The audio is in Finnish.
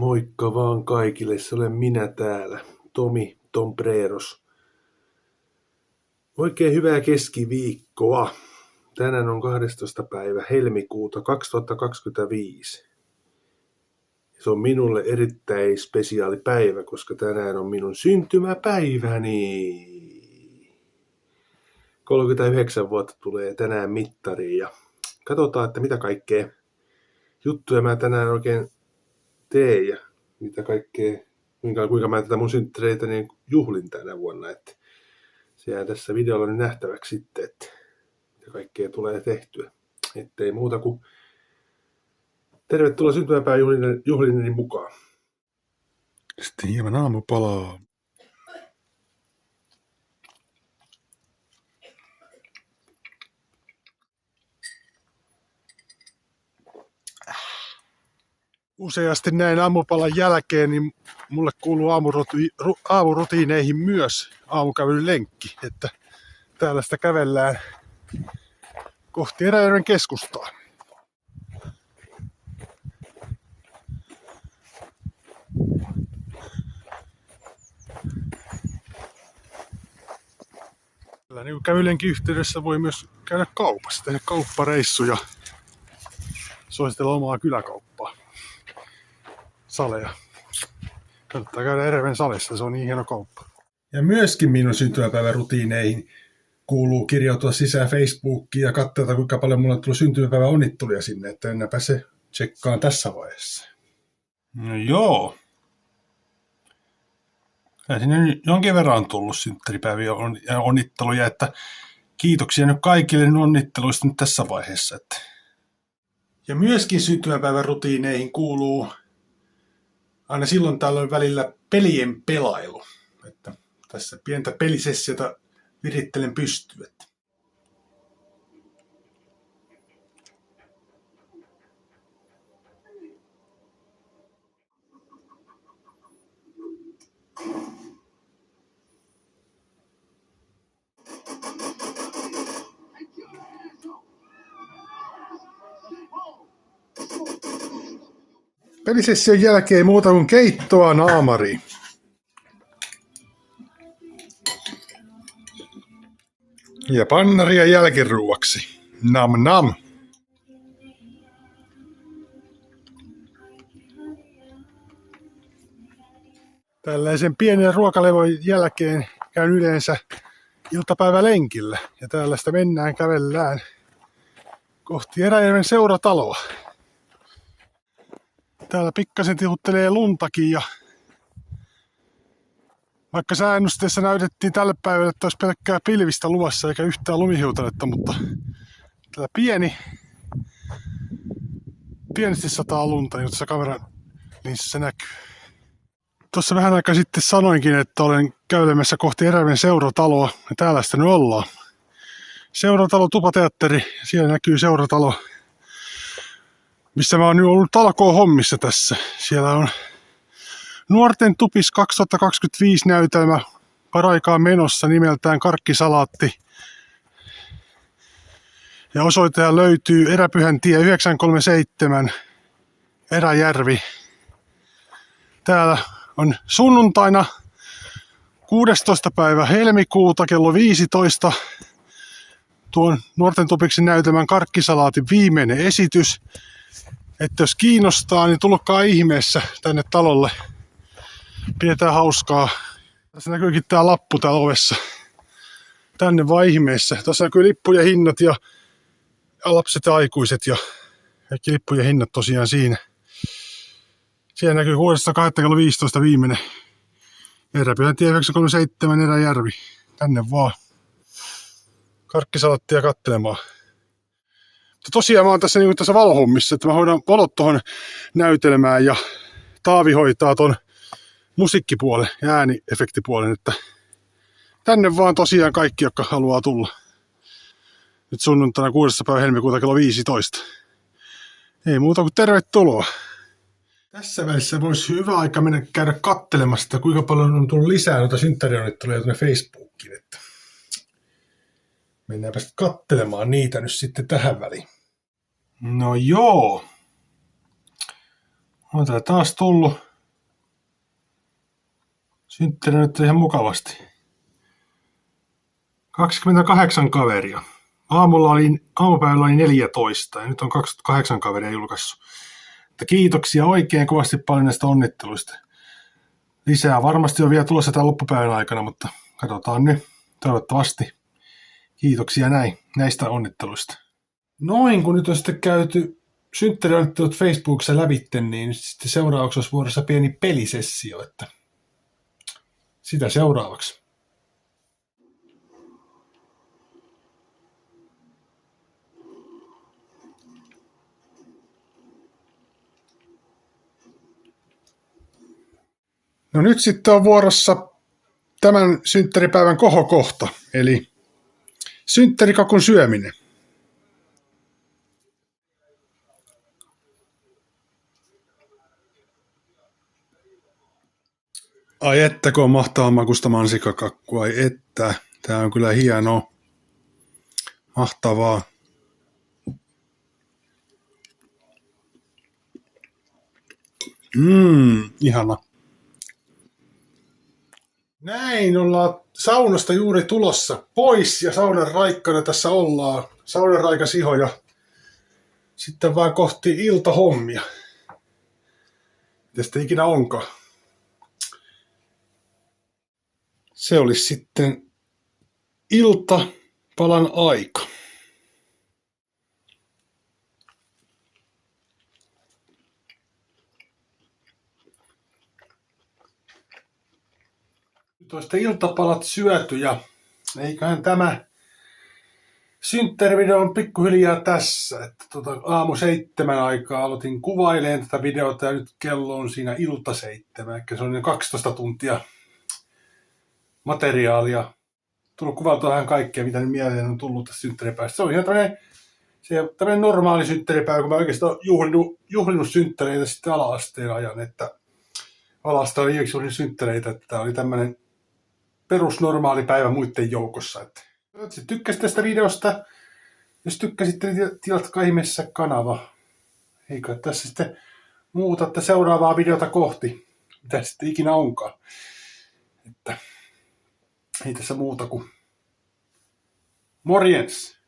Moikka vaan kaikille, se olen minä täällä, Tomi Tombreros. Oikein hyvää keskiviikkoa. Tänään on 12. päivä helmikuuta 2025. Se on minulle erittäin spesiaali päivä, koska tänään on minun syntymäpäiväni. 39 vuotta tulee tänään mittariin ja katsotaan, että mitä kaikkea juttuja mä tänään oikein teen ja mitä kaikkea, kuinka mä tätä mun synttäreitä niin juhlin tänä vuonna. Että se jää tässä videolla nyt nähtäväksi sitten, että mitä kaikkea tulee tehtyä. Ettei muuta kuin tervetuloa syntymäpäivän juhlineni mukaan. Sitten hieman aamupalaa. Useasti näin aamupalan jälkeen, niin mulle kuuluu aamurutiineihin myös aamukävelylenkki, että täällä sitä kävellään kohti Eräjärven keskustaa. Tällä niin kävelylenkin yhteydessä voi myös käydä kaupassa, tehdä kauppareissuja, suositella omaa kyläkauppaa. Saleja. Kannattaa käydä Eräjärven salissa, se on niin hieno kauppa. Ja myöskin minun syntymäpäivän rutiineihin kuuluu kirjautua sisään Facebookiin ja katsoa, kuinka paljon mulla on tullut syntymäpäivän onnitteluja sinne, että ennäpä se tsekkaan tässä vaiheessa. No joo. Ja sinne jonkin verran on tullut synttäripäiviä ja onnitteluja, että kiitoksia nyt kaikille onnitteluista nyt tässä vaiheessa. Että. Ja myöskin syntymäpäivän rutiineihin kuuluu aina silloin tällöin välillä pelien pelailu. Että tässä pientä pelisessiota virittelen pystyyn. Pelisession jälkeen muuta kuin keittoa naamariin. Ja pannaria jälkiruuaksi. Nam nam. Tällaisen pienen ruokalevon jälkeen käyn yleensä iltapäivälenkillä. Ja täällä sitä mennään, kävellään kohti Eräjärven seurataloa. Täällä pikkasen tihuttelee luntakin ja vaikka sääennusteessa näytettiin tälle päivälle, että olisi pelkkää pilvistä luvassa eikä yhtään lumihiutanetta, mutta täällä pienesti sataa lunta, niin tuossa kameran linssissä näkyy. Tuossa vähän aikaa sitten sanoinkin, että olen kävelemässä kohti Eräjärven seurataloa ja täällä sitä nyt ollaan. Seuratalo Tupateatteri, siellä näkyy seuratalo, missä mä oon nyt ollut talkoohommissa tässä. Siellä on Nuorten Tupis 2025 näytelmä paraikaa menossa nimeltään Karkkisalaatti. Ja osoitaja löytyy Eräpyhäntie 937 Eräjärvi. Täällä on sunnuntaina 16. päivä helmikuuta kello 15 tuon Nuorten Tupiksen näytelmän Karkkisalaatin viimeinen esitys. Että jos kiinnostaa, niin tulkaa ihmeessä tänne talolle. Pidetään hauskaa. Tässä näkyykin tää lappu täällä ovessa. Tänne vaan ihmeessä. Tässä näkyy lippujen hinnat ja lapset ja aikuiset ja kaikki lippujen hinnat tosiaan siinä. Siellä näkyy 6.2.15 viimeinen Eräpyhäntie 937 Eräjärvi. Tänne vaan karkkisalattia katselemaan. Mutta tosiaan mä oon tässä, niin tässä valohommissa, että mä hoidan valot tuohon näytelmään ja Taavi hoitaa ton musiikkipuolen ja ääniefektipuolen, että tänne vaan tosiaan kaikki, jotka haluaa tulla. Nyt sunnuntaina 6. päivä helmikuuta kello 15. Ei muuta kuin tervetuloa. Tässä välissä voisi hyvä aika mennä käydä kattelemassa, että kuinka paljon on tullut lisää noita synttärionnitteluja tuonne Facebookiin. Että mennäänpä sitten kattelemaan niitä nyt sitten tähän väliin. No joo. On täällä taas tullut Synttäri nyt ihan mukavasti. 28 kaveria. Aamupäivällä oli 14 ja nyt on 28 kaveria julkaissut. Että kiitoksia oikein kovasti paljon näistä onnitteluista. Lisää varmasti on vielä tulossa tämän loppupäivän aikana, mutta katsotaan nyt. Toivottavasti. Kiitoksia näistä onnitteluista. Noin, kun nyt on sitten käyty synttärionnittelut Facebookissa lävitte, niin sitten seuraavaksi olisi vuorossa pieni pelisessio, että sitä seuraavaksi. No nyt sitten on vuorossa tämän synttäripäivän kohokohta, eli synttärikakun syöminen. Ai että, kun on mahtavaa makusta mansikakakku, ai että. Tää on kyllä hienoa. Mahtavaa. Ihana. Näin ollaan saunasta juuri tulossa pois ja saunan raikkana tässä ollaan. Saunan raikas iho ja sitten vaan kohti iltahommia. Mitä sitten ikinä onkaan. Se olisi sitten iltapalan aika. Nyt on sitten iltapalat syöty ja eiköhän tämä synttärivideo on pikkuhiljaa tässä. Että aamu 7 aikaa aloitin kuvailemaan tätä videota ja nyt kello on siinä ilta 7. Eli se on jo 12 tuntia materiaalia. Tullut kuvaltua vähän kaikkea, mitä nyt mieleen on tullut tässä synttäripäivästä. Se on ihan tämmöinen normaali synttäripäivä, kun mä oikeastaan juhlinut synttäreitä sitten ala-asteen ajan, että ala-asteen oli juhlinut synttäreitä, että tämä oli tämmöinen perusnormaali päivä muiden joukossa. Että jos tykkäsit tästä videosta, jos tykkäsitte, niin tilatkaa ihmeessä kanava. Eikö tässä sitten muutatte seuraavaa videota kohti, mitä sitten ikinä onkaan. Että ei tässä muuta kuin morjens!